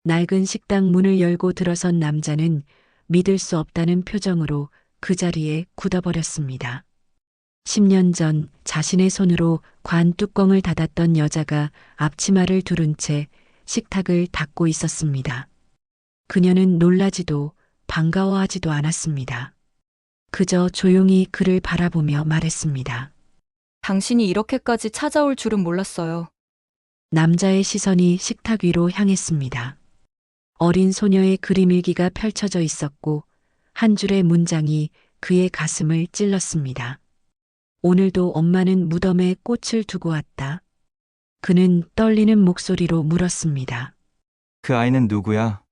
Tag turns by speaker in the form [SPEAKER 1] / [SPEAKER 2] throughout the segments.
[SPEAKER 1] 낡은 식당 문을 열고 들어선 남자는 믿을 수 없다는 표정으로 그 자리에 굳어버렸습니다. 10년 전 자신의 손으로 관 뚜껑을 닫았던 여자가 앞치마를 두른 채 식탁을 닦고 있었습니다. 그녀는 놀라지도 반가워하지도 않았습니다. 그저 조용히 그를 바라보며 말했습니다.
[SPEAKER 2] 당신이 이렇게까지 찾아올 줄은 몰랐어요.
[SPEAKER 1] 남자의 시선이 식탁 위로 향했습니다. 어린 소녀의 그림일기가 펼쳐져 있었고 한 줄의 문장이 그의 가슴을 찔렀습니다. 오늘도 엄마는 무덤에 꽃을 두고 왔다. 그는 떨리는 목소리로 물었습니다.
[SPEAKER 3] 그 아이는 누구야?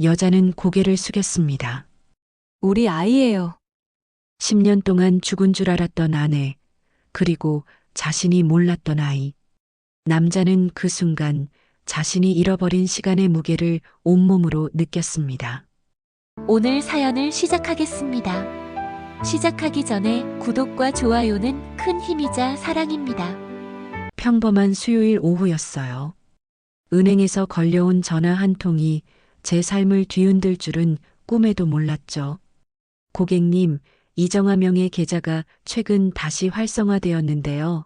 [SPEAKER 1] 여자는 고개를 숙였습니다.
[SPEAKER 2] 우리 아이예요.
[SPEAKER 1] 10년 동안 죽은 줄 알았던 아내, 그리고 자신이 몰랐던 아이. 남자는 그 순간 자신이 잃어버린 시간의 무게를 온몸으로 느꼈습니다.
[SPEAKER 4] 오늘 사연을 시작하겠습니다. 시작하기 전에 구독과 좋아요는 큰 힘이자 사랑입니다.
[SPEAKER 1] 평범한 수요일 오후였어요. 은행에서 걸려온 전화 한 통이 제 삶을 뒤흔들 줄은 꿈에도 몰랐죠. 고객님, 이정아 명의 계좌가 최근 다시 활성화되었는데요.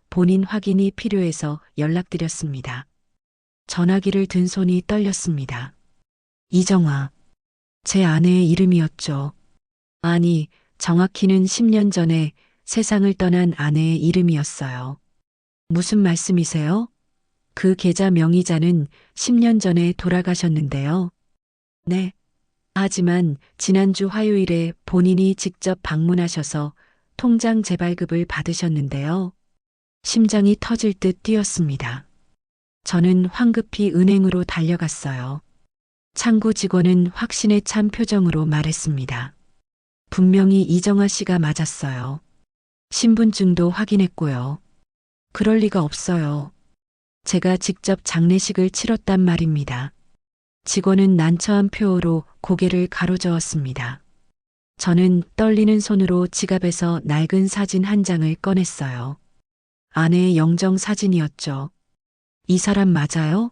[SPEAKER 1] 본인 확인이 필요해서 연락드렸습니다. 전화기를 든 손이 떨렸습니다. 이정아, 제 아내의 이름이었죠. 아니, 정확히는 10년 전에 세상을 떠난 아내의 이름이었어요. 무슨 말씀이세요? 그 계좌 명의자는 10년 전에 돌아가셨는데요. 네. 하지만 지난주 화요일에 본인이 직접 방문하셔서 통장 재발급을 받으셨는데요. 심장이 터질 듯 뛰었습니다. 저는 황급히 은행으로 달려갔어요. 창구 직원은 확신에 찬 표정으로 말했습니다. 분명히 이정아 씨가 맞았어요. 신분증도 확인했고요. 그럴 리가 없어요. 제가 직접 장례식을 치렀단 말입니다. 직원은 난처한 표호로 고개를 가로저었습니다. 저는 떨리는 손으로 지갑에서 낡은 사진 한 장을 꺼냈어요. 아내의 영정 사진이었죠. 이 사람 맞아요?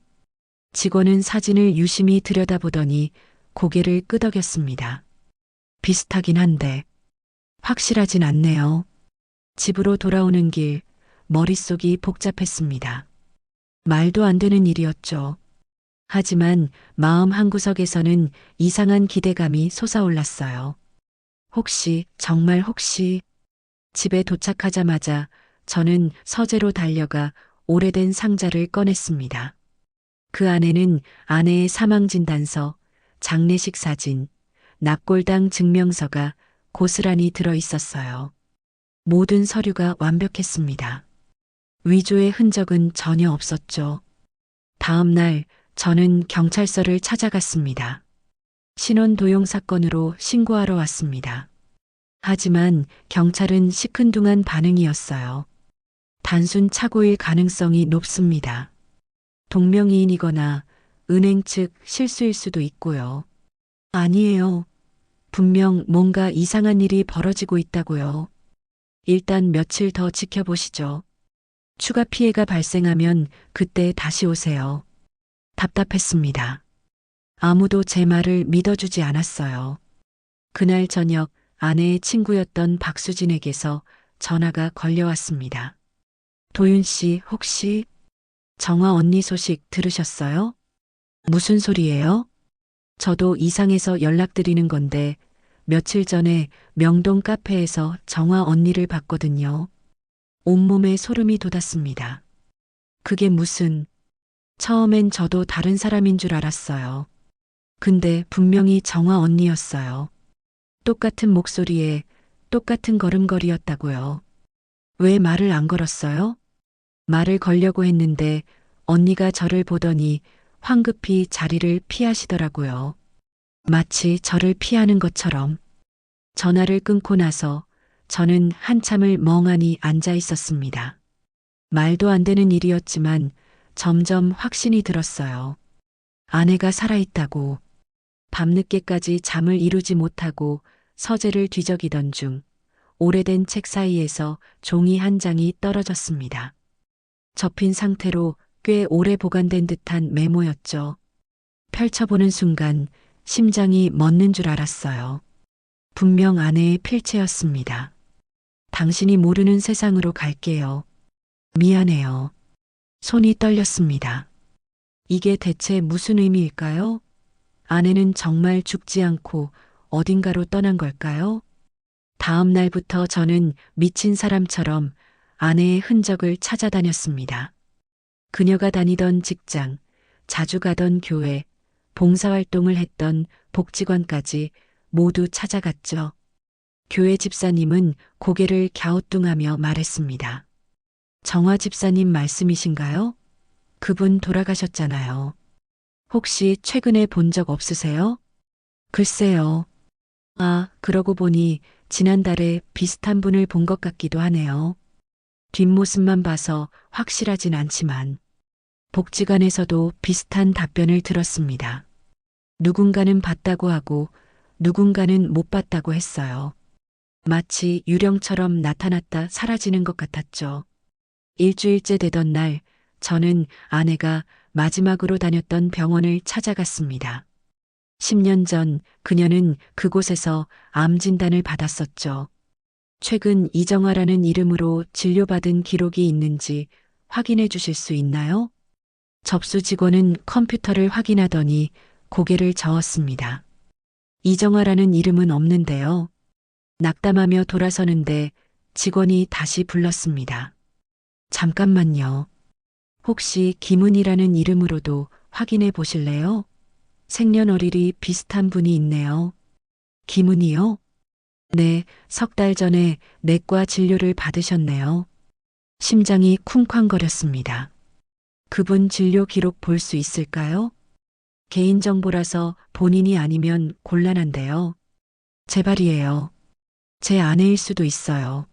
[SPEAKER 1] 직원은 사진을 유심히 들여다보더니 고개를 끄덕였습니다. 비슷하긴 한데 확실하진 않네요. 집으로 돌아오는 길 머릿속이 복잡했습니다. 말도 안 되는 일이었죠. 하지만 마음 한구석에서는 이상한 기대감이 솟아올랐어요. 혹시, 정말 혹시. 집에 도착하자마자 저는 서재로 달려가 오래된 상자를 꺼냈습니다. 그 안에는 아내의 사망진단서, 장례식 사진, 납골당 증명서가 고스란히 들어 있었어요. 모든 서류가 완벽했습니다. 위조의 흔적은 전혀 없었죠. 다음 날 저는 경찰서를 찾아갔습니다. 신원 도용 사건으로 신고하러 왔습니다. 하지만 경찰은 시큰둥한 반응이었어요. 단순 착오일 가능성이 높습니다. 동명이인이거나 은행 측 실수일 수도 있고요. 아니에요. 분명 뭔가 이상한 일이 벌어지고 있다고요. 일단 며칠 더 지켜보시죠. 추가 피해가 발생하면 그때 다시 오세요. 답답했습니다. 아무도 제 말을 믿어주지 않았어요. 그날 저녁 아내의 친구였던 박수진에게서 전화가 걸려왔습니다. 도윤 씨, 혹시 정화 언니 소식 들으셨어요? 무슨 소리예요? 저도 이상해서 연락드리는 건데 며칠 전에 명동 카페에서 정화 언니를 봤거든요. 온몸에 소름이 돋았습니다. 그게 무슨... 처음엔 저도 다른 사람인 줄 알았어요. 근데 분명히 정화 언니였어요. 똑같은 목소리에 똑같은 걸음걸이였다고요. 왜 말을 안 걸었어요? 말을 걸려고 했는데 언니가 저를 보더니 황급히 자리를 피하시더라고요. 마치 저를 피하는 것처럼. 전화를 끊고 나서 저는 한참을 멍하니 앉아 있었습니다. 말도 안 되는 일이었지만 점점 확신이 들었어요. 아내가 살아있다고. 밤늦게까지 잠을 이루지 못하고 서재를 뒤적이던 중 오래된 책 사이에서 종이 한 장이 떨어졌습니다. 접힌 상태로 꽤 오래 보관된 듯한 메모였죠. 펼쳐보는 순간 심장이 멎는 줄 알았어요. 분명 아내의 필체였습니다. 당신이 모르는 세상으로 갈게요. 미안해요. 손이 떨렸습니다. 이게 대체 무슨 의미일까요? 아내는 정말 죽지 않고 어딘가로 떠난 걸까요? 다음 날부터 저는 미친 사람처럼 아내의 흔적을 찾아다녔습니다. 그녀가 다니던 직장, 자주 가던 교회, 봉사활동을 했던 복지관까지 모두 찾아갔죠. 교회 집사님은 고개를 갸우뚱하며 말했습니다. 정화 집사님 말씀이신가요? 그분 돌아가셨잖아요. 혹시 최근에 본 적 없으세요? 글쎄요. 아, 그러고 보니 지난달에 비슷한 분을 본 것 같기도 하네요. 뒷모습만 봐서 확실하진 않지만 복지관에서도 비슷한 답변을 들었습니다. 누군가는 봤다고 하고 누군가는 못 봤다고 했어요. 마치 유령처럼 나타났다 사라지는 것 같았죠. 일주일째 되던 날 저는 아내가 마지막으로 다녔던 병원을 찾아갔습니다. 10년 전 그녀는 그곳에서 암 진단을 받았었죠. 최근 이정화라는 이름으로 진료받은 기록이 있는지 확인해 주실 수 있나요? 접수 직원은 컴퓨터를 확인하더니 고개를 저었습니다. 이정화라는 이름은 없는데요. 낙담하며 돌아서는데 직원이 다시 불렀습니다. 잠깐만요. 혹시 김은이라는 이름으로도 확인해 보실래요? 생년월일이 비슷한 분이 있네요. 김은이요? 네, 석 달 전에 내과 진료를 받으셨네요. 심장이 쿵쾅거렸습니다. 그분 진료 기록 볼 수 있을까요? 개인정보라서 본인이 아니면 곤란한데요. 제발이에요. 제 아내일 수도 있어요.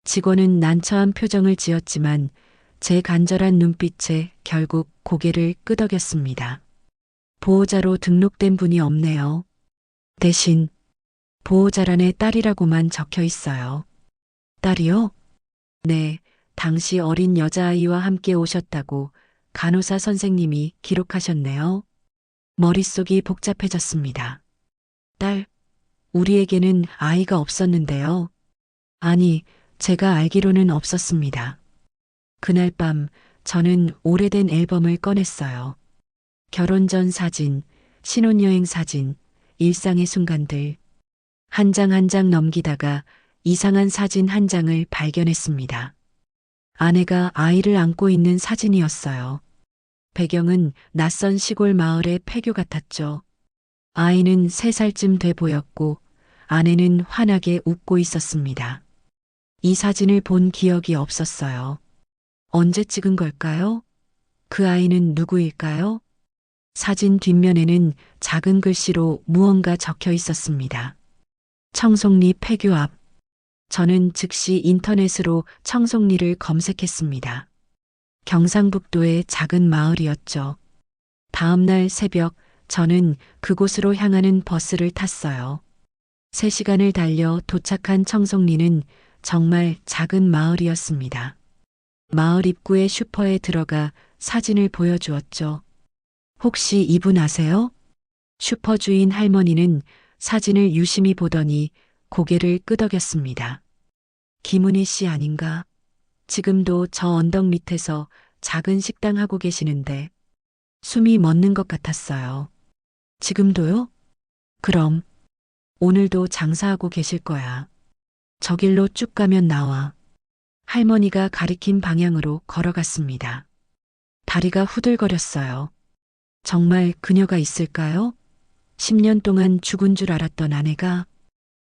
[SPEAKER 1] 직원은 난처한 표정을 지었지만 제 간절한 눈빛에 결국 고개를 끄덕였습니다. 보호자로 등록된 분이 없네요. 대신 보호자란에 딸이라고만 적혀 있어요. 딸이요? 네, 당시 어린 여자아이와 함께 오셨다고 간호사 선생님이 기록하셨네요. 머릿속이 복잡해졌습니다. 딸, 우리에게는 아이가 없었는데요. 아니, 제가 알기로는 없었습니다. 그날 밤 저는 오래된 앨범을 꺼냈어요. 결혼 전 사진, 신혼여행 사진, 일상의 순간들. 한 장 한 장 넘기다가 이상한 사진 한 장을 발견했습니다. 아내가 아이를 안고 있는 사진이었어요. 배경은 낯선 시골 마을의 폐교 같았죠. 아이는 3살쯤 돼 보였고 아내는 환하게 웃고 있었습니다. 이 사진을 본 기억이 없었어요. 언제 찍은 걸까요? 그 아이는 누구일까요? 사진 뒷면에는 작은 글씨로 무언가 적혀 있었습니다. 청송리 폐교 앞. 저는 즉시 인터넷으로 청송리를 검색했습니다. 경상북도의 작은 마을이었죠. 다음 날 새벽 저는 그곳으로 향하는 버스를 탔어요. 3시간을 달려 도착한 청송리는 정말 작은 마을이었습니다. 마을 입구의 슈퍼에 들어가 사진을 보여주었죠. 혹시 이분 아세요? 슈퍼 주인 할머니는 사진을 유심히 보더니 고개를 끄덕였습니다. 김은희 씨 아닌가? 지금도 저 언덕 밑에서 작은 식당 하고 계시는데 숨이 멎는 것 같았어요. 지금도요? 그럼 오늘도 장사하고 계실 거야. 저 길로 쭉 가면 나와. 할머니가 가리킨 방향으로 걸어갔습니다. 다리가 후들거렸어요. 정말 그녀가 있을까요? 10년 동안 죽은 줄 알았던 아내가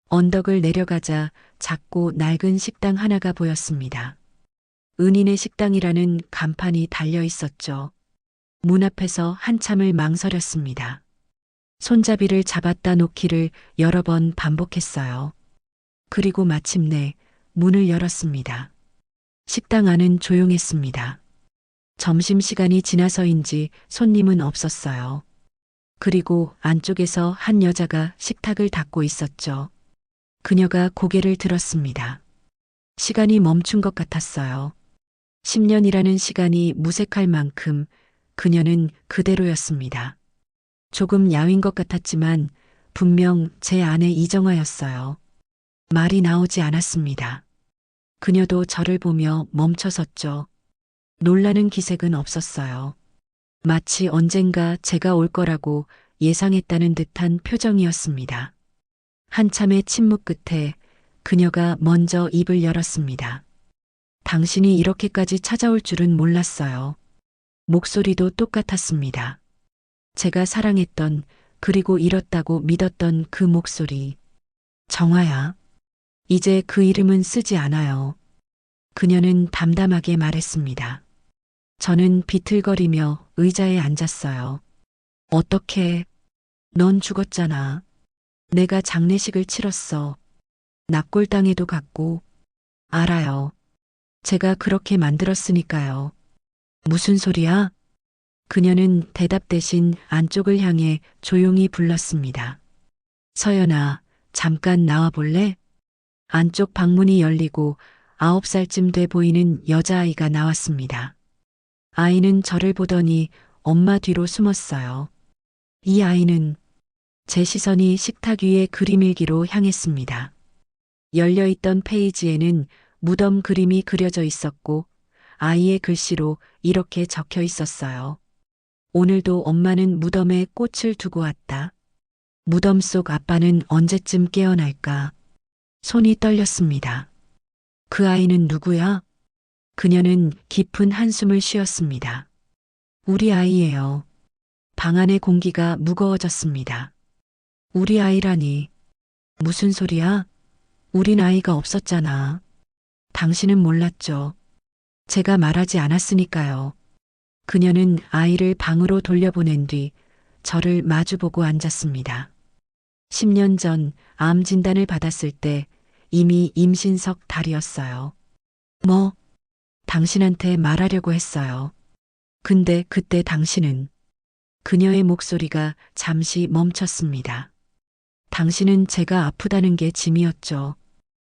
[SPEAKER 1] 언덕을 내려가자 작고 낡은 식당 하나가 보였습니다. 은인의 식당이라는 간판이 달려 있었죠. 문 앞에서 한참을 망설였습니다. 손잡이를 잡았다 놓기를 여러 번 반복했어요. 그리고 마침내 문을 열었습니다. 식당 안은 조용했습니다. 점심시간이 지나서인지 손님은 없었어요. 그리고 안쪽에서 한 여자가 식탁을 닦고 있었죠. 그녀가 고개를 들었습니다. 시간이 멈춘 것 같았어요. 10년이라는 시간이 무색할 만큼 그녀는 그대로였습니다. 조금 야윈 것 같았지만 분명 제 아내 이정화였어요. 말이 나오지 않았습니다. 그녀도 저를 보며 멈춰섰죠. 놀라는 기색은 없었어요. 마치 언젠가 제가 올 거라고 예상했다는 듯한 표정이었습니다. 한참의 침묵 끝에 그녀가 먼저 입을 열었습니다. 당신이 이렇게까지 찾아올 줄은 몰랐어요. 목소리도 똑같았습니다. 제가 사랑했던, 그리고 잃었다고 믿었던 그 목소리. 정화야. 이제 그 이름은 쓰지 않아요. 그녀는 담담하게 말했습니다. 저는 비틀거리며 의자에 앉았어요. 어떻게? 넌 죽었잖아. 내가 장례식을 치렀어. 납골당에도 갔고. 알아요. 제가 그렇게 만들었으니까요. 무슨 소리야? 그녀는 대답 대신 안쪽을 향해 조용히 불렀습니다. 서연아, 잠깐 나와 볼래? 안쪽 방문이 열리고 9살쯤 돼 보이는 여자아이가 나왔습니다. 아이는 저를 보더니 엄마 뒤로 숨었어요. 이 아이는 제 시선이 식탁 위의 그림일기로 향했습니다. 열려있던 페이지에는 무덤 그림이 그려져 있었고 아이의 글씨로 이렇게 적혀 있었어요. 오늘도 엄마는 무덤에 꽃을 두고 왔다. 무덤 속 아빠는 언제쯤 깨어날까? 손이 떨렸습니다. 그 아이는 누구야? 그녀는 깊은 한숨을 쉬었습니다. 우리 아이예요. 방 안의 공기가 무거워졌습니다. 우리 아이라니. 무슨 소리야? 우린 아이가 없었잖아. 당신은 몰랐죠. 제가 말하지 않았으니까요. 그녀는 아이를 방으로 돌려보낸 뒤 저를 마주보고 앉았습니다. 10년 전 암 진단을 받았을 때 이미 임신석 달이었어요. 뭐? 당신한테 말하려고 했어요. 근데 그때 당신은. 그녀의 목소리가 잠시 멈췄습니다. 당신은 제가 아프다는 게 짐이었죠.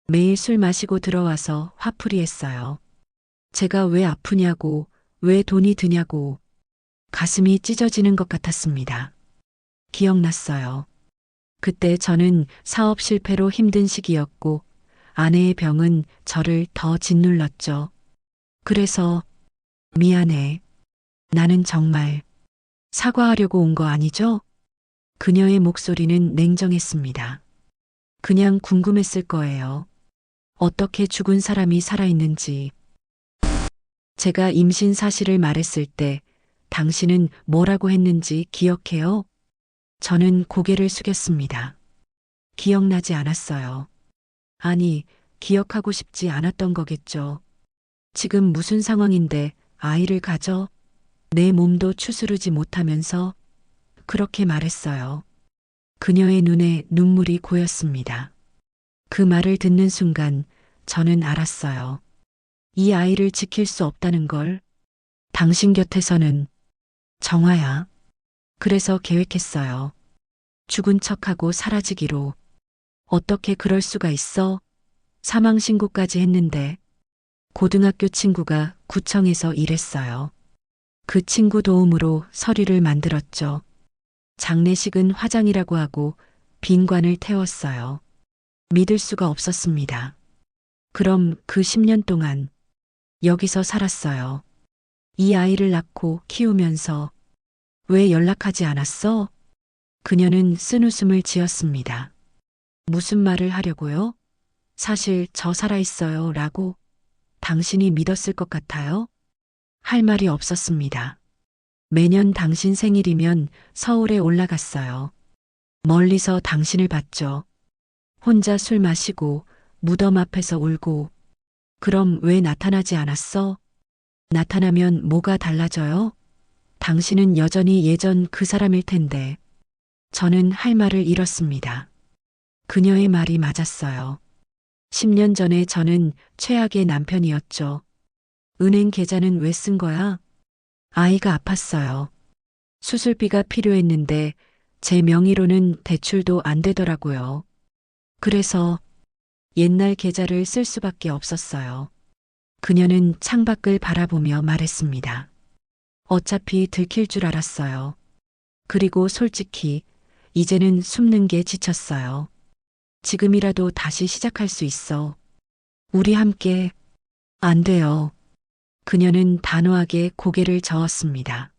[SPEAKER 1] 매일 술 마시고 들어와서 화풀이했어요. 제가 왜 아프냐고, 왜 돈이 드냐고. 가슴이 찢어지는 것 같았습니다. 기억났어요. 그때 저는 사업 실패로 힘든 시기였고 아내의 병은 저를 더 짓눌렀죠. 그래서 미안해. 나는 정말 사과하려고 온 거 아니죠? 그녀의 목소리는 냉정했습니다. 그냥 궁금했을 거예요. 어떻게 죽은 사람이 살아있는지. 제가 임신 사실을 말했을 때 당신은 뭐라고 했는지 기억해요? 저는 고개를 숙였습니다. 기억나지 않았어요. 아니, 기억하고 싶지 않았던 거겠죠. 지금 무슨 상황인데 아이를 가져? 내 몸도 추스르지 못하면서 그렇게 말했어요. 그녀의 눈에 눈물이 고였습니다. 그 말을 듣는 순간 저는 알았어요. 이 아이를 지킬 수 없다는 걸. 당신 곁에서는. 정화야. 그래서 계획했어요. 죽은 척하고 사라지기로. 어떻게 그럴 수가 있어? 사망신고까지 했는데. 고등학교 친구가 구청에서 일했어요. 그 친구 도움으로 서류를 만들었죠. 장례식은 화장이라고 하고 빈관을 태웠어요. 믿을 수가 없었습니다. 그럼 그 10년 동안 여기서 살았어요. 이 아이를 낳고 키우면서. 왜 연락하지 않았어? 그녀는 쓴웃음을 지었습니다. 무슨 말을 하려고요? 사실 저 살아있어요 라고. 당신이 믿었을 것 같아요? 할 말이 없었습니다. 매년 당신 생일이면 서울에 올라갔어요. 멀리서 당신을 봤죠. 혼자 술 마시고 무덤 앞에서 울고. 그럼 왜 나타나지 않았어? 나타나면 뭐가 달라져요? 당신은 여전히 예전 그 사람일 텐데. 저는 할 말을 잃었습니다. 그녀의 말이 맞았어요. 10년 전에 저는 최악의 남편이었죠. 은행 계좌는 왜 쓴 거야? 아이가 아팠어요. 수술비가 필요했는데 제 명의로는 대출도 안 되더라고요. 그래서 옛날 계좌를 쓸 수밖에 없었어요. 그녀는 창밖을 바라보며 말했습니다. 어차피 들킬 줄 알았어요. 그리고 솔직히 이제는 숨는 게 지쳤어요. 지금이라도 다시 시작할 수 있어. 우리 함께. 안 돼요. 그녀는 단호하게 고개를 저었습니다.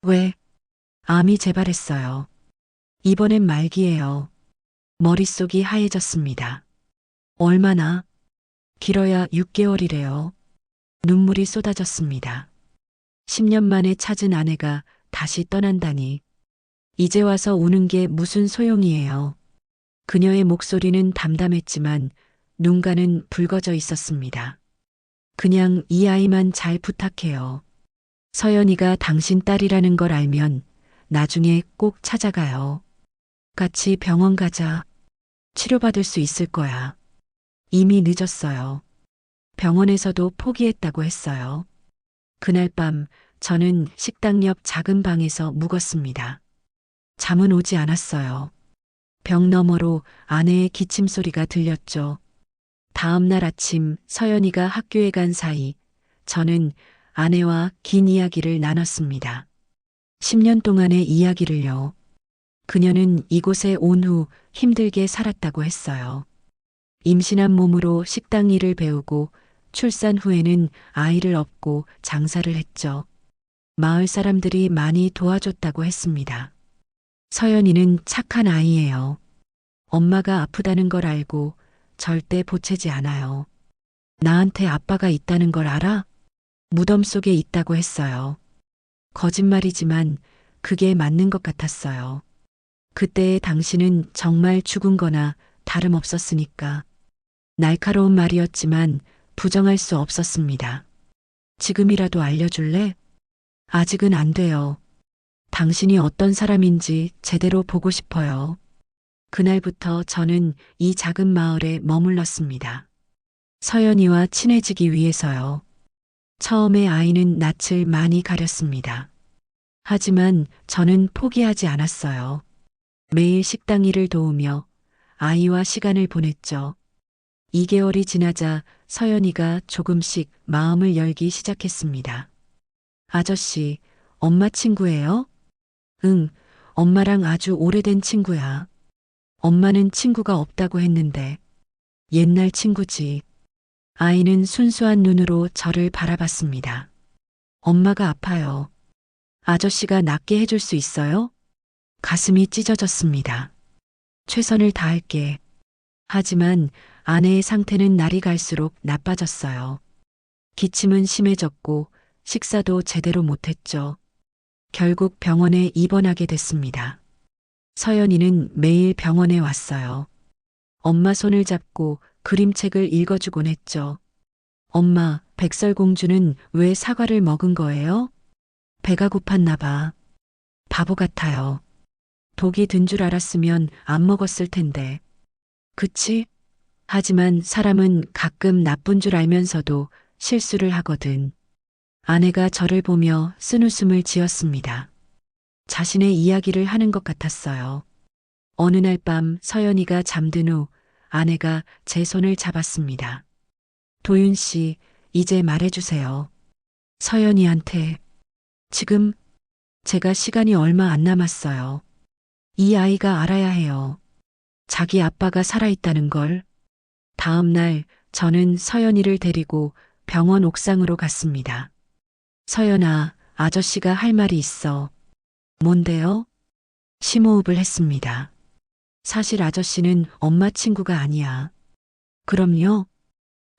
[SPEAKER 1] 왜? 암이 재발했어요. 이번엔 말기예요. 머릿속이 하얘졌습니다. 얼마나? 길어야 6개월이래요. 눈물이 쏟아졌습니다. 10년 만에 찾은 아내가 다시 떠난다니. 이제 와서 우는 게 무슨 소용이에요. 그녀의 목소리는 담담했지만 눈가는 붉어져 있었습니다. 그냥 이 아이만 잘 부탁해요. 서연이가 당신 딸이라는 걸 알면 나중에 꼭 찾아가요. 같이 병원 가자. 치료받을 수 있을 거야. 이미 늦었어요. 병원에서도 포기했다고 했어요. 그날 밤 저는 식당 옆 작은 방에서 묵었습니다. 잠은 오지 않았어요. 벽 너머로 아내의 기침 소리가 들렸죠. 다음 날 아침 서연이가 학교에 간 사이 저는 아내와 긴 이야기를 나눴습니다. 10년 동안의 이야기를요. 그녀는 이곳에 온 후 힘들게 살았다고 했어요. 임신한 몸으로 식당 일을 배우고 출산 후에는 아이를 얻고 장사를 했죠. 마을 사람들이 많이 도와줬다고 했습니다. 서연이는 착한 아이예요. 엄마가 아프다는 걸 알고 절대 보채지 않아요. 나한테 아빠가 있다는 걸 알아? 무덤 속에 있다고 했어요. 거짓말이지만 그게 맞는 것 같았어요. 그때의 당신은 정말 죽은 거나 다름없었으니까. 날카로운 말이었지만 부정할 수 없었습니다. 지금이라도 알려줄래? 아직은 안 돼요. 당신이 어떤 사람인지 제대로 보고 싶어요. 그날부터 저는 이 작은 마을에 머물렀습니다. 서연이와 친해지기 위해서요. 처음에 아이는 낯을 많이 가렸습니다. 하지만 저는 포기하지 않았어요. 매일 식당 일을 도우며 아이와 시간을 보냈죠. 2개월이 지나자 서연이가 조금씩 마음을 열기 시작했습니다. 아저씨, 엄마 친구예요? 응, 엄마랑 아주 오래된 친구야. 엄마는 친구가 없다고 했는데 옛날 친구지. 아이는 순수한 눈으로 저를 바라봤습니다. 엄마가 아파요. 아저씨가 낫게 해줄 수 있어요? 가슴이 찢어졌습니다. 최선을 다할게. 하지만 아내의 상태는 날이 갈수록 나빠졌어요. 기침은 심해졌고 식사도 제대로 못했죠. 결국 병원에 입원하게 됐습니다. 서연이는 매일 병원에 왔어요. 엄마 손을 잡고 그림책을 읽어주곤 했죠. 엄마, 백설공주는 왜 사과를 먹은 거예요? 배가 고팠나 봐. 바보 같아요. 독이 든 줄 알았으면 안 먹었을 텐데. 그치? 하지만 사람은 가끔 나쁜 줄 알면서도 실수를 하거든. 아내가 저를 보며 쓴웃음을 지었습니다. 자신의 이야기를 하는 것 같았어요. 어느 날 밤 서연이가 잠든 후 아내가 제 손을 잡았습니다. 도윤 씨, 이제 말해주세요. 서연이한테. 지금 제가 시간이 얼마 안 남았어요. 이 아이가 알아야 해요. 자기 아빠가 살아있다는 걸. 다음 날 저는 서연이를 데리고 병원 옥상으로 갔습니다. 서연아, 아저씨가 할 말이 있어. 뭔데요? 심호흡을 했습니다. 사실 아저씨는 엄마 친구가 아니야. 그럼요?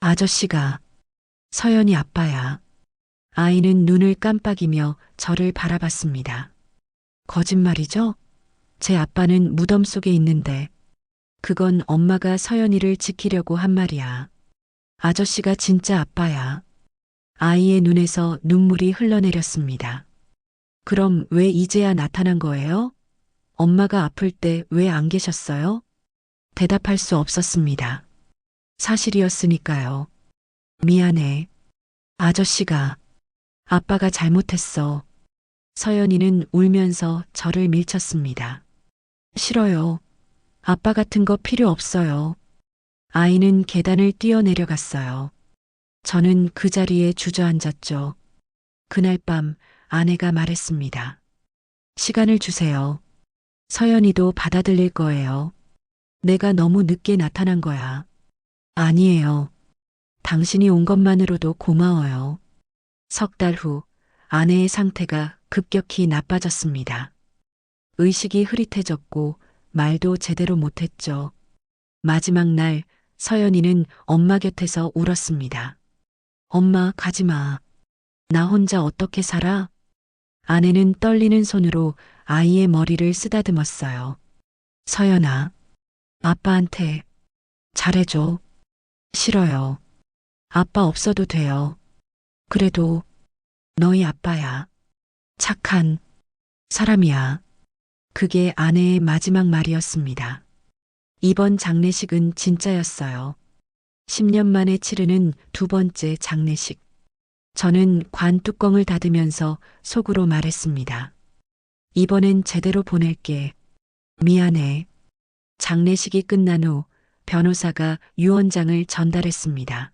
[SPEAKER 1] 아저씨가 서연이 아빠야. 아이는 눈을 깜빡이며 저를 바라봤습니다. 거짓말이죠? 제 아빠는 무덤 속에 있는데 그건 엄마가 서연이를 지키려고 한 말이야. 아저씨가 진짜 아빠야. 아이의 눈에서 눈물이 흘러내렸습니다. 그럼 왜 이제야 나타난 거예요? 엄마가 아플 때 왜 안 계셨어요? 대답할 수 없었습니다. 사실이었으니까요. 미안해. 아저씨가. 아빠가 잘못했어. 서연이는 울면서 저를 밀쳤습니다. 싫어요. 아빠 같은 거 필요 없어요. 아이는 계단을 뛰어내려갔어요. 저는 그 자리에 주저앉았죠. 그날 밤 아내가 말했습니다. 시간을 주세요. 서연이도 받아들일 거예요. 내가 너무 늦게 나타난 거야. 아니에요. 당신이 온 것만으로도 고마워요. 석 달 후 아내의 상태가 급격히 나빠졌습니다. 의식이 흐릿해졌고 말도 제대로 못했죠. 마지막 날 서연이는 엄마 곁에서 울었습니다. 엄마, 가지 마. 나 혼자 어떻게 살아? 아내는 떨리는 손으로 아이의 머리를 쓰다듬었어요. 서연아, 아빠한테 잘해줘. 싫어요. 아빠 없어도 돼요. 그래도 너희 아빠야. 착한 사람이야. 그게 아내의 마지막 말이었습니다. 이번 장례식은 진짜였어요. 10년 만에 치르는 두 번째 장례식. 저는 관 뚜껑을 닫으면서 속으로 말했습니다. 이번엔 제대로 보낼게. 미안해. 장례식이 끝난 후 변호사가 유언장을 전달했습니다.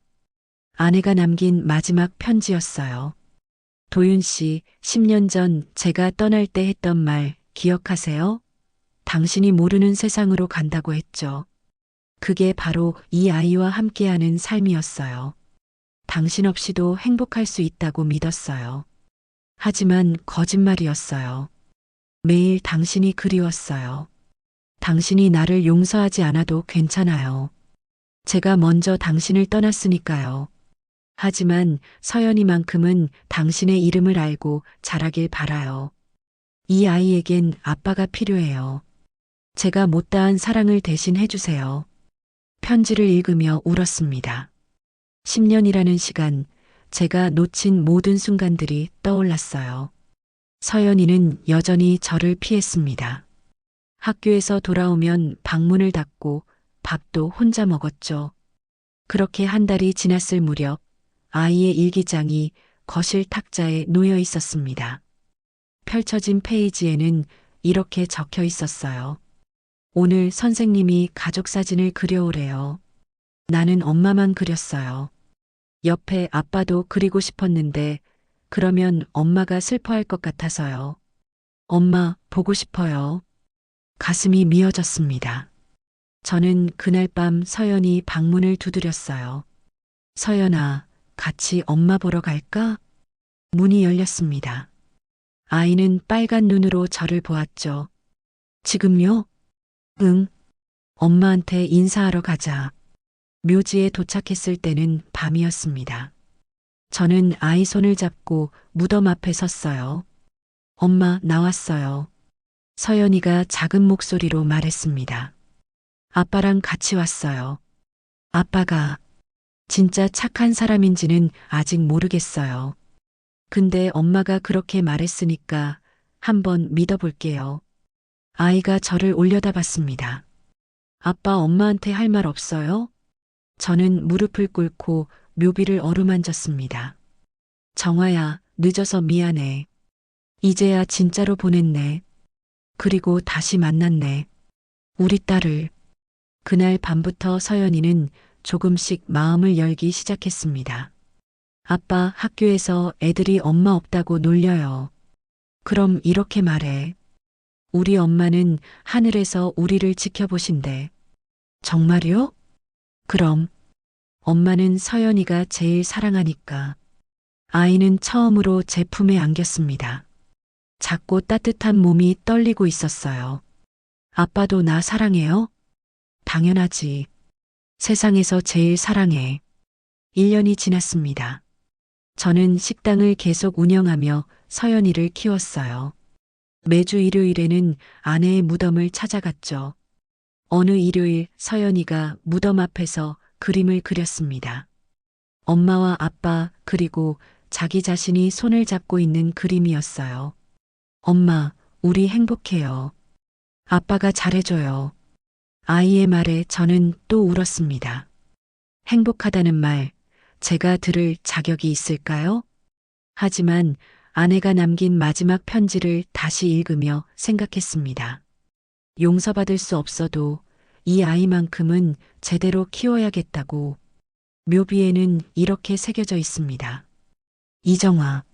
[SPEAKER 1] 아내가 남긴 마지막 편지였어요. 도윤 씨, 10년 전 제가 떠날 때 했던 말 기억하세요? 당신이 모르는 세상으로 간다고 했죠. 그게 바로 이 아이와 함께하는 삶이었어요. 당신 없이도 행복할 수 있다고 믿었어요. 하지만 거짓말이었어요. 매일 당신이 그리웠어요. 당신이 나를 용서하지 않아도 괜찮아요. 제가 먼저 당신을 떠났으니까요. 하지만 서연이만큼은 당신의 이름을 알고 자라길 바라요. 이 아이에겐 아빠가 필요해요. 제가 못다한 사랑을 대신 해주세요. 편지를 읽으며 울었습니다. 10년이라는 시간, 제가 놓친 모든 순간들이 떠올랐어요. 서연이는 여전히 저를 피했습니다. 학교에서 돌아오면 방문을 닫고 밥도 혼자 먹었죠. 그렇게 한 달이 지났을 무렵 아이의 일기장이 거실 탁자에 놓여 있었습니다. 펼쳐진 페이지에는 이렇게 적혀 있었어요. 오늘 선생님이 가족 사진을 그려오래요. 나는 엄마만 그렸어요. 옆에 아빠도 그리고 싶었는데 그러면 엄마가 슬퍼할 것 같아서요. 엄마 보고 싶어요. 가슴이 미어졌습니다. 저는 그날 밤 서연이 방문을 두드렸어요. 서연아, 같이 엄마 보러 갈까? 문이 열렸습니다. 아이는 빨간 눈으로 저를 보았죠. 지금요? 응. 엄마한테 인사하러 가자. 묘지에 도착했을 때는 밤이었습니다. 저는 아이 손을 잡고 무덤 앞에 섰어요. 엄마, 나왔어요. 서연이가 작은 목소리로 말했습니다. 아빠랑 같이 왔어요. 아빠가 진짜 착한 사람인지는 아직 모르겠어요. 근데 엄마가 그렇게 말했으니까 한번 믿어볼게요. 아이가 저를 올려다봤습니다. 아빠, 엄마한테 할 말 없어요? 저는 무릎을 꿇고 묘비를 어루만졌습니다. 정화야, 늦어서 미안해. 이제야 진짜로 보냈네. 그리고 다시 만났네. 우리 딸을. 그날 밤부터 서연이는 조금씩 마음을 열기 시작했습니다. 아빠, 학교에서 애들이 엄마 없다고 놀려요. 그럼 이렇게 말해. 우리 엄마는 하늘에서 우리를 지켜보신대. 정말요? 그럼. 엄마는 서연이가 제일 사랑하니까. 아이는 처음으로 제 품에 안겼습니다. 작고 따뜻한 몸이 떨리고 있었어요. 아빠도 나 사랑해요? 당연하지. 세상에서 제일 사랑해. 1년이 지났습니다. 저는 식당을 계속 운영하며 서연이를 키웠어요. 매주 일요일에는 아내의 무덤을 찾아갔죠. 어느 일요일 서연이가 무덤 앞에서 그림을 그렸습니다. 엄마와 아빠 그리고 자기 자신이 손을 잡고 있는 그림이었어요. 엄마, 우리 행복해요. 아빠가 잘해줘요. 아이의 말에 저는 또 울었습니다. 행복하다는 말, 제가 들을 자격이 있을까요? 하지만 아내가 남긴 마지막 편지를 다시 읽으며 생각했습니다. 용서받을 수 없어도 이 아이만큼은 제대로 키워야겠다고. 묘비에는 이렇게 새겨져 있습니다. 이정화,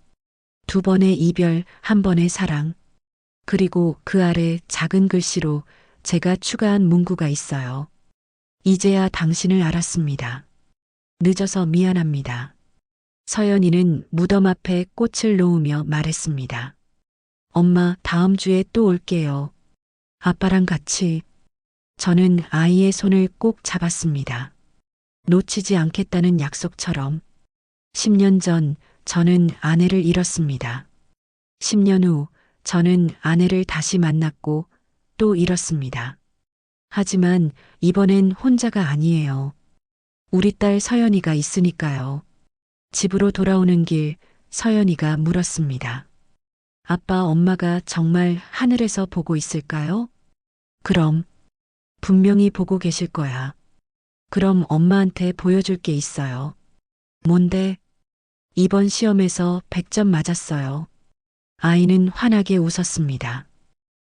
[SPEAKER 1] 2번의 이별, 1번의 사랑. 그리고 그 아래 작은 글씨로 제가 추가한 문구가 있어요. 이제야 당신을 알았습니다. 늦어서 미안합니다. 서연이는 무덤 앞에 꽃을 놓으며 말했습니다. 엄마, 다음 주에 또 올게요. 아빠랑 같이. 저는 아이의 손을 꼭 잡았습니다. 놓치지 않겠다는 약속처럼. 10년 전 저는 아내를 잃었습니다. 10년 후 저는 아내를 다시 만났고 또 잃었습니다. 하지만 이번엔 혼자가 아니에요. 우리 딸 서연이가 있으니까요. 집으로 돌아오는 길 서연이가 물었습니다. 아빠, 엄마가 정말 하늘에서 보고 있을까요? 그럼 분명히 보고 계실 거야. 그럼 엄마한테 보여줄 게 있어요. 뭔데? 이번 시험에서 100점 맞았어요. 아이는 환하게 웃었습니다.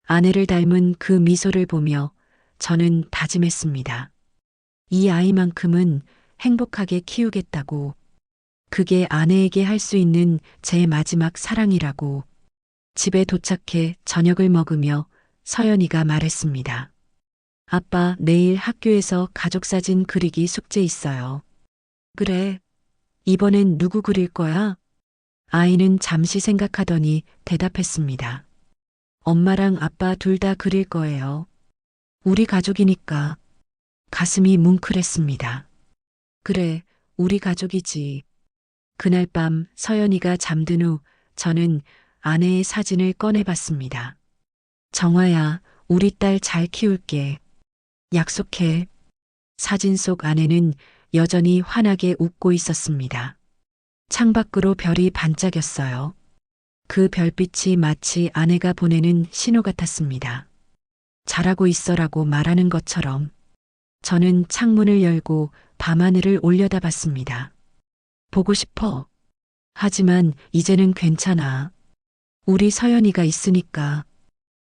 [SPEAKER 1] 아내를 닮은 그 미소를 보며 저는 다짐했습니다. 이 아이만큼은 행복하게 키우겠다고. 그게 아내에게 할 수 있는 제 마지막 사랑이라고. 집에 도착해 저녁을 먹으며 서연이가 말했습니다. 아빠, 내일 학교에서 가족사진 그리기 숙제 있어요. 그래. 이번엔 누구 그릴 거야? 아이는 잠시 생각하더니 대답했습니다. 엄마랑 아빠 둘 다 그릴 거예요. 우리 가족이니까. 가슴이 뭉클했습니다. 그래, 우리 가족이지. 그날 밤 서연이가 잠든 후 저는 아내의 사진을 꺼내봤습니다. 정화야, 우리 딸 잘 키울게. 약속해. 사진 속 아내는 여전히 환하게 웃고 있었습니다. 창밖으로 별이 반짝였어요. 그 별빛이 마치 아내가 보내는 신호 같았습니다. 잘하고 있어라고 말하는 것처럼. 저는 창문을 열고 밤하늘을 올려다봤습니다. 보고 싶어. 하지만 이제는 괜찮아. 우리 서연이가 있으니까.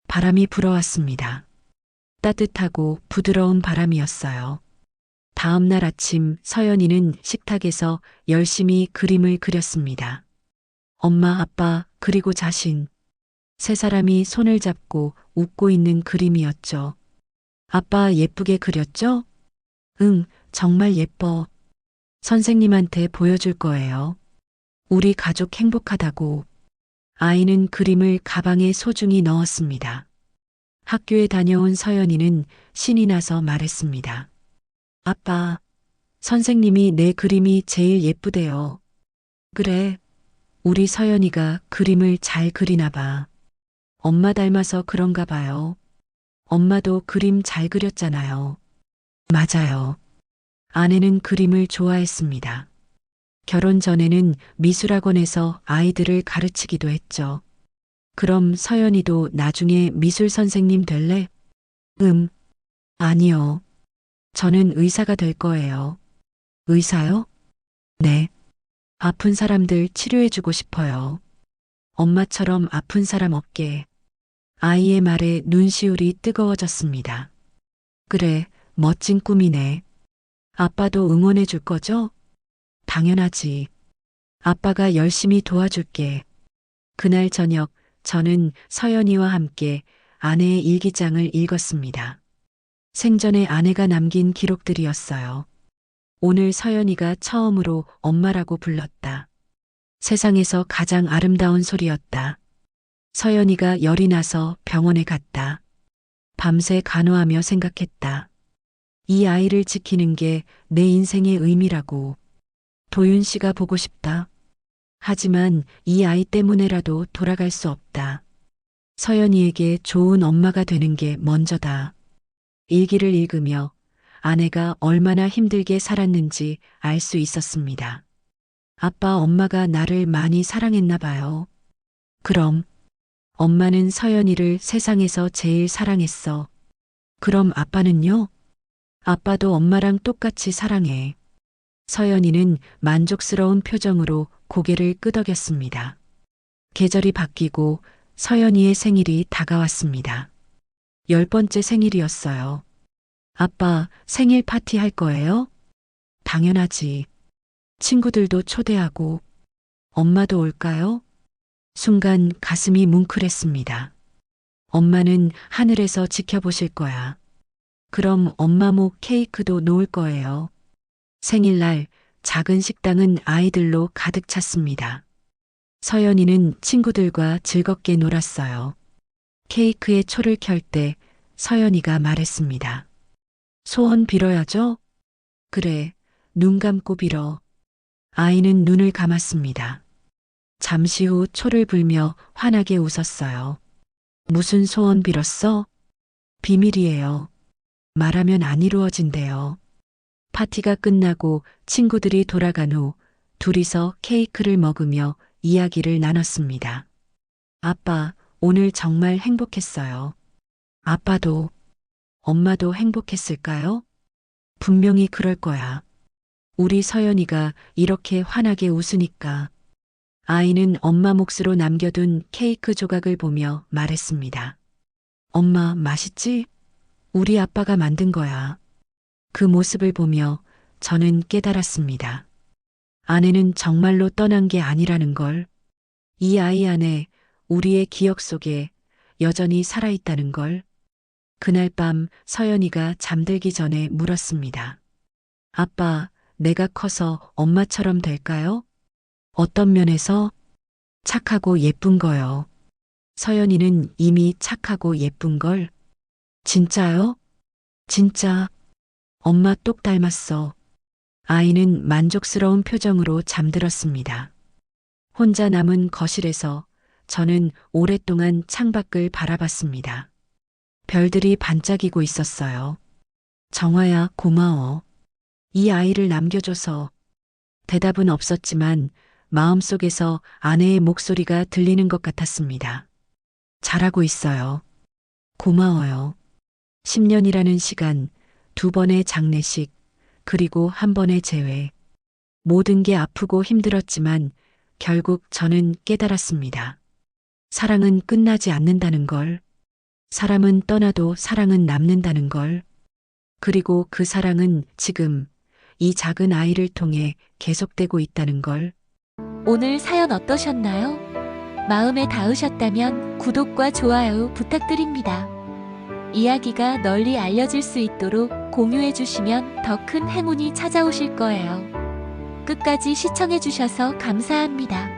[SPEAKER 1] 바람이 불어왔습니다. 따뜻하고 부드러운 바람이었어요. 다음 날 아침 서연이는 식탁에서 열심히 그림을 그렸습니다. 엄마, 아빠, 그리고 자신. 세 사람이 손을 잡고 웃고 있는 그림이었죠. 아빠 예쁘게 그렸죠? 응, 정말 예뻐. 선생님한테 보여줄 거예요. 우리 가족 행복하다고. 아이는 그림을 가방에 소중히 넣었습니다. 학교에 다녀온 서연이는 신이 나서 말했습니다. 아빠, 선생님이 내 그림이 제일 예쁘대요. 그래, 우리 서연이가 그림을 잘 그리나 봐. 엄마 닮아서 그런가 봐요. 엄마도 그림 잘 그렸잖아요. 맞아요. 아내는 그림을 좋아했습니다. 결혼 전에는 미술학원에서 아이들을 가르치기도 했죠. 그럼 서연이도 나중에 미술 선생님 될래? 아니요. 저는 의사가 될 거예요. 의사요? 네. 아픈 사람들 치료해주고 싶어요. 엄마처럼 아픈 사람 없게. 아이의 말에 눈시울이 뜨거워졌습니다. 그래, 멋진 꿈이네. 아빠도 응원해 줄 거죠? 당연하지. 아빠가 열심히 도와줄게. 그날 저녁 저는 서연이와 함께 아내의 일기장을 읽었습니다. 생전에 아내가 남긴 기록들이었어요. 오늘 서연이가 처음으로 엄마라고 불렀다. 세상에서 가장 아름다운 소리였다. 서연이가 열이 나서 병원에 갔다. 밤새 간호하며 생각했다. 이 아이를 지키는 게 내 인생의 의미라고. 도윤 씨가 보고 싶다. 하지만 이 아이 때문에라도 돌아갈 수 없다. 서연이에게 좋은 엄마가 되는 게 먼저다. 일기를 읽으며 아내가 얼마나 힘들게 살았는지 알 수 있었습니다. 아빠, 엄마가 나를 많이 사랑했나 봐요. 그럼 엄마는 서연이를 세상에서 제일 사랑했어. 그럼 아빠는요? 아빠도 엄마랑 똑같이 사랑해. 서연이는 만족스러운 표정으로 고개를 끄덕였습니다. 계절이 바뀌고 서연이의 생일이 다가왔습니다. 10번째 생일이었어요. 아빠, 생일 파티 할 거예요? 당연하지. 친구들도 초대하고. 엄마도 올까요? 순간 가슴이 뭉클했습니다. 엄마는 하늘에서 지켜보실 거야. 그럼 엄마 목 케이크도 놓을 거예요. 생일날 작은 식당은 아이들로 가득 찼습니다. 서연이는 친구들과 즐겁게 놀았어요. 케이크에 초를 켤 때 서연이가 말했습니다. 소원 빌어야죠? 그래, 눈 감고 빌어. 아이는 눈을 감았습니다. 잠시 후 초를 불며 환하게 웃었어요. 무슨 소원 빌었어? 비밀이에요. 말하면 안 이루어진대요. 파티가 끝나고 친구들이 돌아간 후 둘이서 케이크를 먹으며 이야기를 나눴습니다. 아빠, 오늘 정말 행복했어요. 아빠도, 엄마도 행복했을까요? 분명히 그럴 거야. 우리 서연이가 이렇게 환하게 웃으니까. 아이는 엄마 몫으로 남겨둔 케이크 조각을 보며 말했습니다. 엄마, 맛있지? 우리 아빠가 만든 거야. 그 모습을 보며 저는 깨달았습니다. 아내는 정말로 떠난 게 아니라는 걸. 이 아이 안에 우리의 기억 속에 여전히 살아있다는 걸. 그날 밤 서연이가 잠들기 전에 물었습니다. 아빠, 내가 커서 엄마처럼 될까요? 어떤 면에서? 착하고 예쁜 거요. 서연이는 이미 착하고 예쁜 걸. 진짜요? 진짜. 엄마 똑 닮았어. 아이는 만족스러운 표정으로 잠들었습니다. 혼자 남은 거실에서 저는 오랫동안 창밖을 바라봤습니다. 별들이 반짝이고 있었어요. 정화야, 고마워. 이 아이를 남겨줘서. 대답은 없었지만 마음속에서 아내의 목소리가 들리는 것 같았습니다. 잘하고 있어요. 고마워요. 10년이라는 시간, 2번의 장례식, 그리고 1번의 재회. 모든 게 아프고 힘들었지만 결국 저는 깨달았습니다. 사랑은 끝나지 않는다는 걸. 사람은 떠나도 사랑은 남는다는 걸. 그리고 그 사랑은 지금 이 작은 아이를 통해 계속되고 있다는 걸.
[SPEAKER 4] 오늘 사연 어떠셨나요? 마음에 닿으셨다면 구독과 좋아요 부탁드립니다. 이야기가 널리 알려질 수 있도록 공유해 주시면 더 큰 행운이 찾아오실 거예요. 끝까지 시청해 주셔서 감사합니다.